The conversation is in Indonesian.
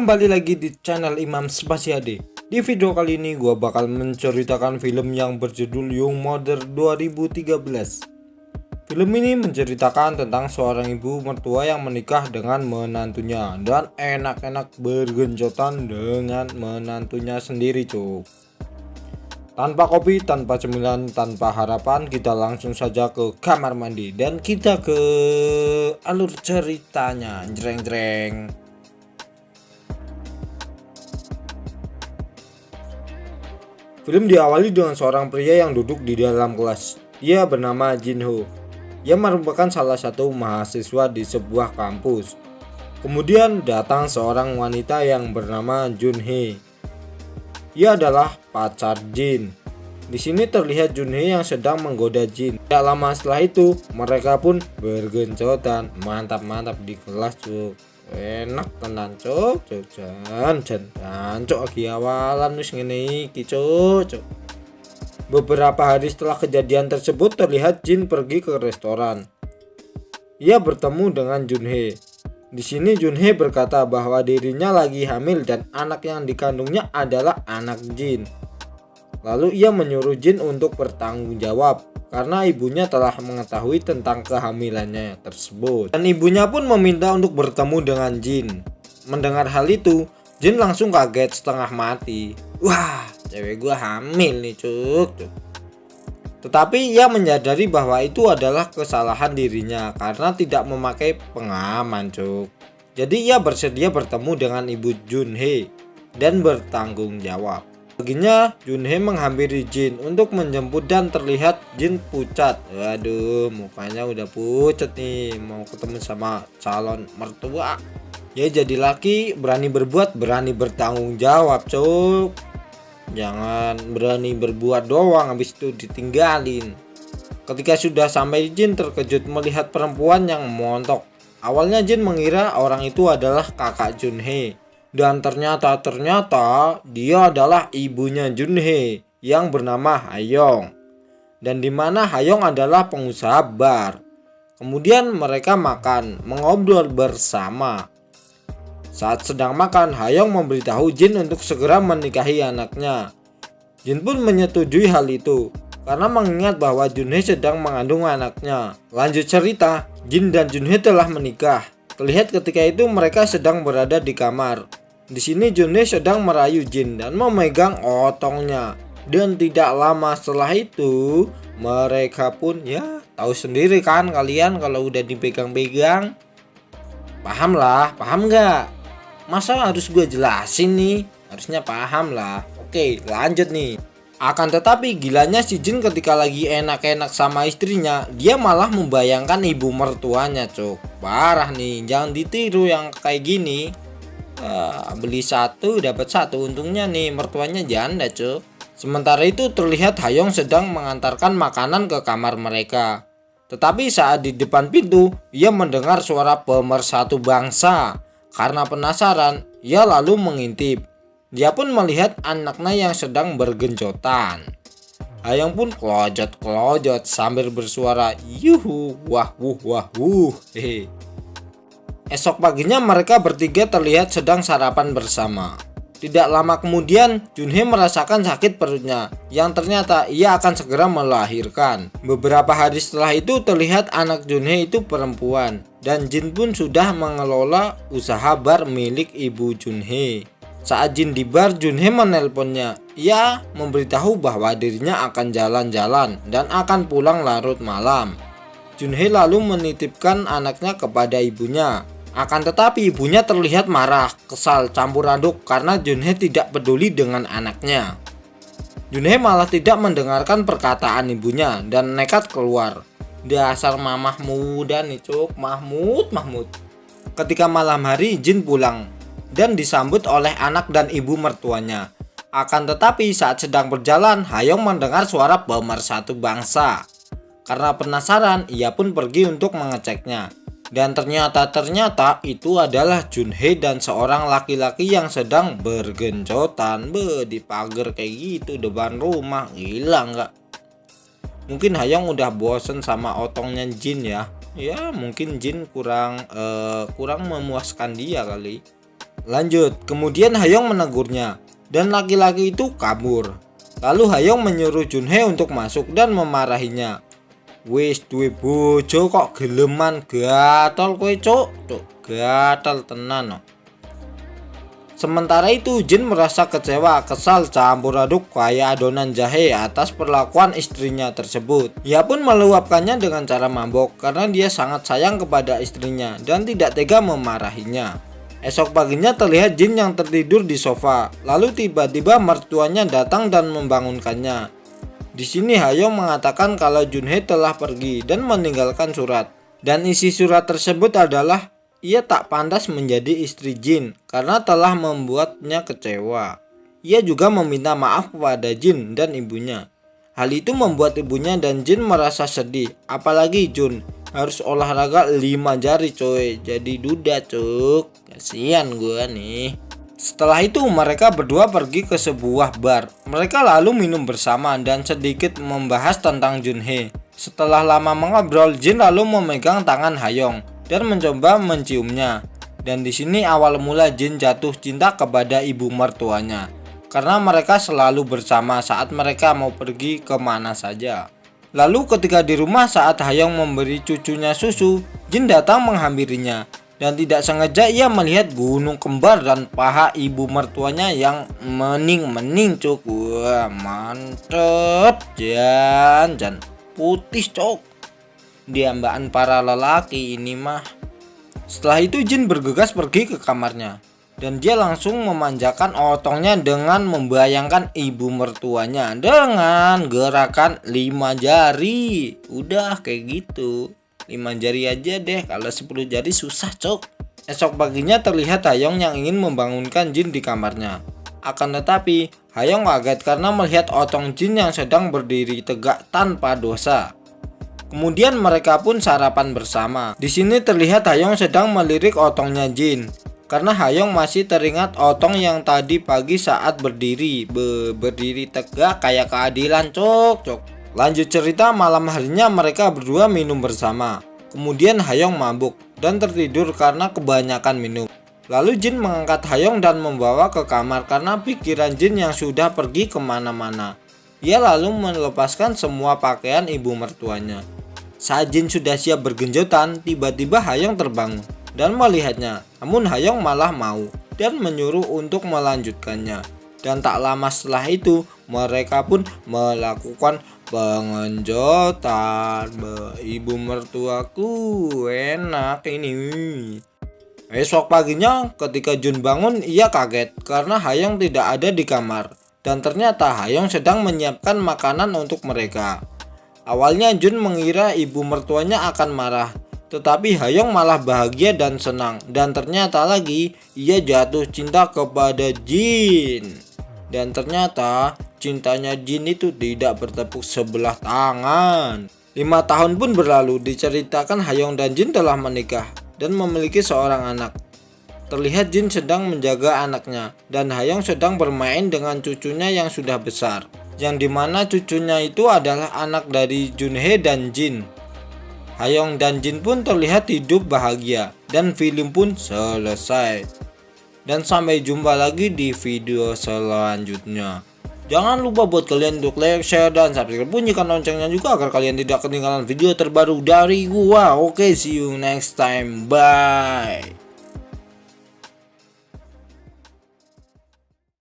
Kembali lagi di channel Imam Spasiade. Di video kali ini gua bakal menceritakan film yang berjudul Young Mother 2013. Film ini menceritakan tentang seorang ibu mertua yang menikah dengan menantunya dan enak-enak bergencotan dengan menantunya sendiri, cuk. Tanpa kopi, tanpa cemilan, tanpa harapan, kita langsung saja ke kamar mandi dan kita ke alur ceritanya. Jreng-jreng. Film diawali dengan seorang pria yang duduk di dalam kelas. Ia bernama Jin Ho. Ia merupakan salah satu mahasiswa di sebuah kampus. Kemudian datang seorang wanita yang bernama Jun Hee. Ia adalah pacar Jin. Di sini terlihat Jun Hee yang sedang menggoda Jin. Tidak lama setelah itu, mereka pun bergencotan. Mantap-mantap di kelas, cuk. Enak tenan, cuk. Jan cuk lagi awalan wis ngene iki, cuk. Beberapa hari setelah kejadian tersebut, terlihat Jin pergi ke restoran. Ia bertemu dengan Jun Hee. Di sini Jun Hee berkata bahwa dirinya lagi hamil dan anak yang dikandungnya adalah anak Jin. Lalu ia menyuruh Jin untuk bertanggung jawab karena ibunya telah mengetahui tentang kehamilannya tersebut. Dan ibunya pun meminta untuk bertemu dengan Jin. Mendengar hal itu, Jin langsung kaget setengah mati. Wah, cewek gua hamil nih, cuk. Tetapi ia menyadari bahwa itu adalah kesalahan dirinya karena tidak memakai pengaman, cuk. Jadi ia bersedia bertemu dengan ibu Jun Hee dan bertanggung jawab. Baginya, Jun Hee menghampiri Jin untuk menjemput dan terlihat Jin pucat. Waduh, mukanya udah pucat nih, mau ketemu sama calon mertua. Ya jadi laki, berani berbuat, berani bertanggung jawab, cuk. Jangan berani berbuat doang habis itu ditinggalin. Ketika sudah sampai, Jin terkejut melihat perempuan yang montok. Awalnya Jin mengira orang itu adalah kakak Jun Hee. Dan ternyata dia adalah ibunya Jun Hee yang bernama Hayong. Dan dimana Hayong adalah pengusaha bar. Kemudian mereka makan, mengobrol bersama. Saat sedang makan, Hayong memberitahu Jin untuk segera menikahi anaknya. Jin pun menyetujui hal itu karena mengingat bahwa Jun Hee sedang mengandung anaknya. Lanjut cerita, Jin dan Jun Hee telah menikah. Terlihat ketika itu mereka sedang berada di kamar. Di sini Jun Hee sedang merayu Jin dan memegang otongnya. Dan tidak lama setelah itu, mereka pun ya tahu sendiri kan kalian kalau udah dipegang-pegang. Paham lah, paham nggak? Masa harus gue jelasin nih? Harusnya paham lah. Oke, lanjut nih. Akan tetapi gilanya si Jin ketika lagi enak-enak sama istrinya, dia malah membayangkan ibu mertuanya, cuk. Parah nih, jangan ditiru yang kayak gini. Beli satu dapat satu, untungnya nih mertuanya janda, cuk. Sementara itu terlihat Hayong sedang mengantarkan makanan ke kamar mereka. Tetapi saat di depan pintu, ia mendengar suara pemersatu bangsa. Karena penasaran, ia lalu mengintip. Dia pun melihat anaknya yang sedang bergencotan. Hayong pun kelojot sambil bersuara yuhu wah wuh hehe. Esok paginya mereka bertiga terlihat sedang sarapan bersama. Tidak lama kemudian Jun Hee merasakan sakit perutnya yang ternyata ia akan segera melahirkan. Beberapa hari setelah itu terlihat anak Jun Hee itu perempuan dan Jin pun sudah mengelola usaha bar milik ibu Jun Hee. Saat Jin di bar, Jun Hee menelponnya. Ia memberitahu bahwa dirinya akan jalan-jalan dan akan pulang larut malam. Jun Hee lalu menitipkan anaknya kepada ibunya. Akan tetapi ibunya terlihat marah, kesal, campur aduk karena Jun Hee tidak peduli dengan anaknya. Jun Hee malah tidak mendengarkan perkataan ibunya dan nekat keluar. Dasar mamah muda nih, cuk. Mahmud. Ketika malam hari, Jin pulang dan disambut oleh anak dan ibu mertuanya. Akan tetapi saat sedang berjalan, Hayong mendengar suara pemersatu bangsa. Karena penasaran, ia pun pergi untuk mengeceknya. Dan ternyata itu adalah Jun Hee dan seorang laki-laki yang sedang bergencotan di pagar kayak gitu depan rumah. Gila nggak? Mungkin Hayong udah bosen sama otongnya Jin ya. Ya mungkin Jin kurang memuaskan dia kali. Lanjut, kemudian Hayong menegurnya dan laki-laki itu kabur. Lalu Hayong menyuruh Junhye untuk masuk dan memarahinya. Wis duwe bojo kok geleman gatal kowe cuk, gatal tenan no. Sementara itu Jin merasa kecewa, kesal, campur aduk kayak adonan jahe atas perlakuan istrinya tersebut. Ia pun meluapkannya dengan cara mabok karena dia sangat sayang kepada istrinya dan tidak tega memarahinya. Esok paginya terlihat Jin yang tertidur di sofa, lalu tiba-tiba mertuanya datang dan membangunkannya. Di sini Hayong mengatakan kalau Junhye telah pergi dan meninggalkan surat. Dan isi surat tersebut adalah ia tak pantas menjadi istri Jin karena telah membuatnya kecewa. Ia juga meminta maaf kepada Jin dan ibunya. Hal itu membuat ibunya dan Jin merasa sedih. Apalagi Jun harus olahraga 5 jari coy. Jadi duda cuk. Kasian gua nih. Setelah itu mereka berdua pergi ke sebuah bar. Mereka lalu minum bersama dan sedikit membahas tentang Junhye. Setelah lama mengobrol, Jin lalu memegang tangan Hayong dan mencoba menciumnya. Dan di sini awal mula Jin jatuh cinta kepada ibu mertuanya karena mereka selalu bersama saat mereka mau pergi kemana saja. Lalu ketika di rumah saat Hayong memberi cucunya susu, Jin datang menghampirinya dan tidak sengaja ia melihat gunung kembar dan paha ibu mertuanya yang mening-mening cuk. Wah, mantep jan putih cok. Diambaan para lelaki ini mah. Setelah itu Jin bergegas pergi ke kamarnya dan dia langsung memanjakan otongnya dengan membayangkan ibu mertuanya dengan gerakan 5 jari. Udah kayak gitu. 5 jari aja deh, kalau 10 jari susah cok. Esok paginya terlihat Hayong yang ingin membangunkan Jin di kamarnya. Akan tetapi Hayong kaget karena melihat otong Jin yang sedang berdiri tegak tanpa dosa. Kemudian mereka pun sarapan bersama. Di sini terlihat Hayong sedang melirik otongnya Jin karena Hayong masih teringat otong yang tadi pagi saat berdiri tegak kayak keadilan cok. Lanjut cerita, malam harinya mereka berdua minum bersama. Kemudian Hayong mabuk dan tertidur karena kebanyakan minum. Lalu Jin mengangkat Hayong dan membawa ke kamar karena pikiran Jin yang sudah pergi kemana-mana. Ia lalu melepaskan semua pakaian ibu mertuanya. Saat Jin sudah siap bergenjotan, tiba-tiba Hayong terbangun dan melihatnya. Namun Hayong malah mau dan menyuruh untuk melanjutkannya. Dan tak lama setelah itu, mereka pun melakukan pengenjotan. Ibu mertuaku enak ini. Esok paginya ketika Jun bangun, ia kaget karena Hayong tidak ada di kamar. Dan ternyata Hayong sedang menyiapkan makanan untuk mereka. Awalnya Jun mengira ibu mertuanya akan marah, tetapi Hayong malah bahagia dan senang. Dan ternyata lagi ia jatuh cinta kepada Jin. Dan ternyata cintanya Jin itu tidak bertepuk sebelah tangan. 5 tahun pun berlalu, diceritakan Hayong dan Jin telah menikah dan memiliki seorang anak. Terlihat Jin sedang menjaga anaknya dan Hayong sedang bermain dengan cucunya yang sudah besar, yang dimana cucunya itu adalah anak dari Junhye dan Jin. Hayong dan Jin pun terlihat hidup bahagia dan film pun selesai. Dan sampai jumpa lagi di video selanjutnya. Jangan lupa buat kalian untuk like, share, dan subscribe, bunyikan loncengnya juga agar kalian tidak ketinggalan video terbaru dari gua. Oke, see you next time. Bye.